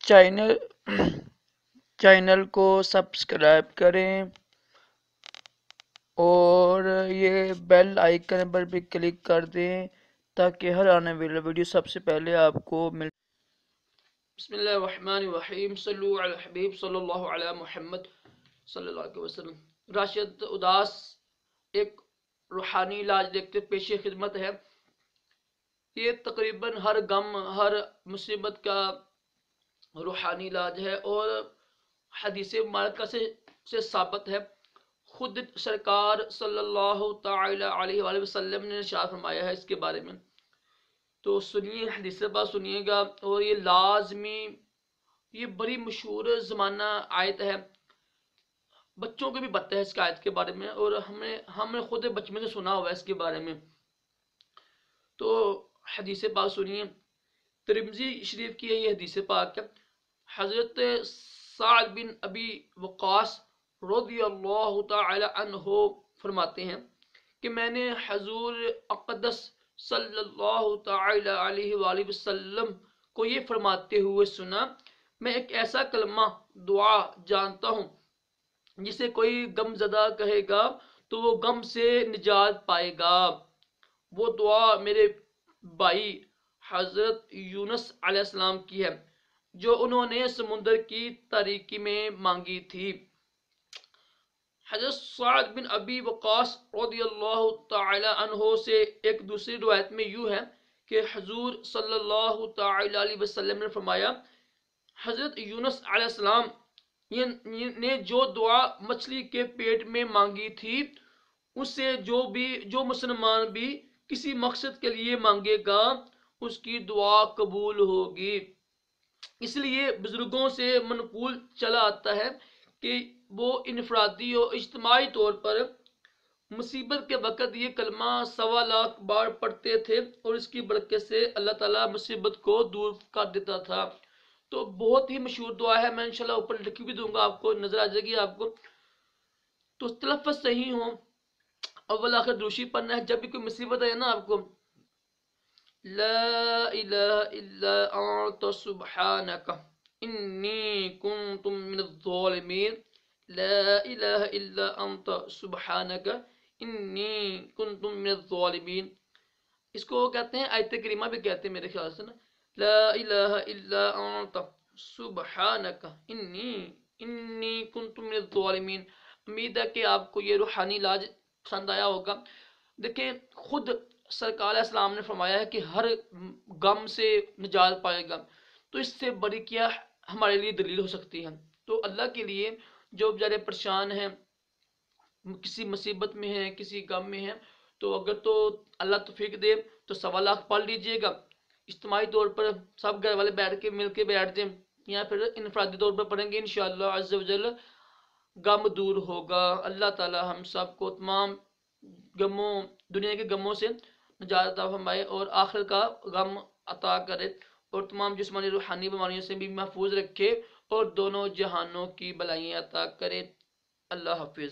Channel channel کو subscribe کریں اور یہ بیل آئیکن پر بھی کلک کر دیں تاکہ ہر آنے والی ویڈیو سب سے پہلے آپ کو مل۔ بسم اللہ الرحمن الرحیم، صلو علی الحبیب صلی اللہ علی محمد صلی اللہ علیہ وسلم۔ راشد اداس ایک روحانی علاج دیکھتے پیش خدمت ہے۔ یہ تقریباً ہر غم، ہر مصیبت کا روحانی علاج ہے اور حدیث مبارکہ سے ثابت ہے۔ خود سرکار صلی اللہ تعالی علیہ وآلہ وسلم نے ارشاد فرمایا ہے اس کے بارے میں، تو سنیے، حدیث بات سنیے گا، اور یہ لازمی، یہ بڑی مشہور زمانہ آیت ہے، بچوں کو بھی پتہ ہے اس کی آیت کے بارے میں، اور ہم نے خود بچپن سے سنا ہوا ہے اس کے بارے میں۔ تو حدیث پاک سنیے، ترمذی شریف کی ہے یہ حدیث پاک ہے۔ حضرت سعد بن ابی وقاص رضی اللہ تعالی عنہ فرماتے ہیں کہ میں نے حضور اقدس صلی اللہ تعالی علیہ وآلہ وسلم کو یہ فرماتے ہوئے سنا، میں ایک ایسا کلمہ دعا جانتا ہوں جسے کوئی غم زدہ کہے گا تو وہ غم سے نجات پائے گا۔ وہ دعا میرے بھائی حضرت یونس علیہ السلام کی ہے جو انہوں نے سمندر کی تاریکی میں مانگی تھی۔ حضرت سعد بن ابی وقاص رضی اللہ تعالی عنہ سے ایک دوسری روایت میں یوں ہے کہ حضور صلی اللہ تعالی علیہ وسلم نے فرمایا، حضرت یونس علیہ السلام نے جو دعا مچھلی کے پیٹ میں مانگی تھی، اس سے جو مسلمان بھی کسی مقصد کے لیے مانگے گا اس کی دعا قبول ہوگی۔ اس لیے بزرگوں سے منقول چلا آتا ہے کہ وہ انفرادی اور اجتماعی طور پر مصیبت کے وقت یہ کلمہ 1.25 بار پڑھتے تھے اور اس کی برکت سے اللہ تعالیٰ مصیبت کو دور کر دیتا تھا۔ تو بہت ہی مشہور دعا ہے، میں انشاءاللہ اوپر لکھ بھی دوں گا، آپ کو نظر آ جائے گی آپ کو۔ تو تلفظ صحیح ہوں، اول آخر دوشی پڑھنا ہے۔ جب بھی کوئی مصیبت آئے نا آپ کو، لا الہ الا انت سبحانک انی کنت من الظالمین، لا الہ الا انت سبحانک انی کنت من الظالمین۔ اس کو کہتے ہیں آیت کریمہ بھی کہتے ہیں میرے خیال سے نا، لا الہ الا انت سبحانک انی کنت من الظالمین۔ امید ہے کہ آپ کو یہ روحانی علاج پسند آیا ہوگا۔ دیکھیں، خود سرکار علیہ السلام نے فرمایا ہے کہ ہر غم سے نجات پائے گا، تو اس سے بڑی کیا ہمارے لیے دلیل ہو سکتی ہے۔ تو اللہ کے لیے جو بیچارے پریشان ہیں، کسی مصیبت میں ہیں، کسی غم میں ہیں، تو اگر تو اللہ توفیق دے تو 1.25 پڑھ لیجئے گا، اجتماعی طور پر سب گھر والے بیٹھ کے مل کے بیٹھ جائیں، یا پھر انفرادی طور پر پڑھیں گے، انشاءاللہ عز و جل غم دور ہوگا۔ اللہ تعالی ہم سب کو تمام غموں، دنیا کے غموں سے نجات عطا فرمائے اور آخر کا غم عطا کرے، اور تمام جسمانی روحانی بیماریوں سے بھی محفوظ رکھے اور دونوں جہانوں کی بلائیں عطا کرے۔ اللہ حافظ۔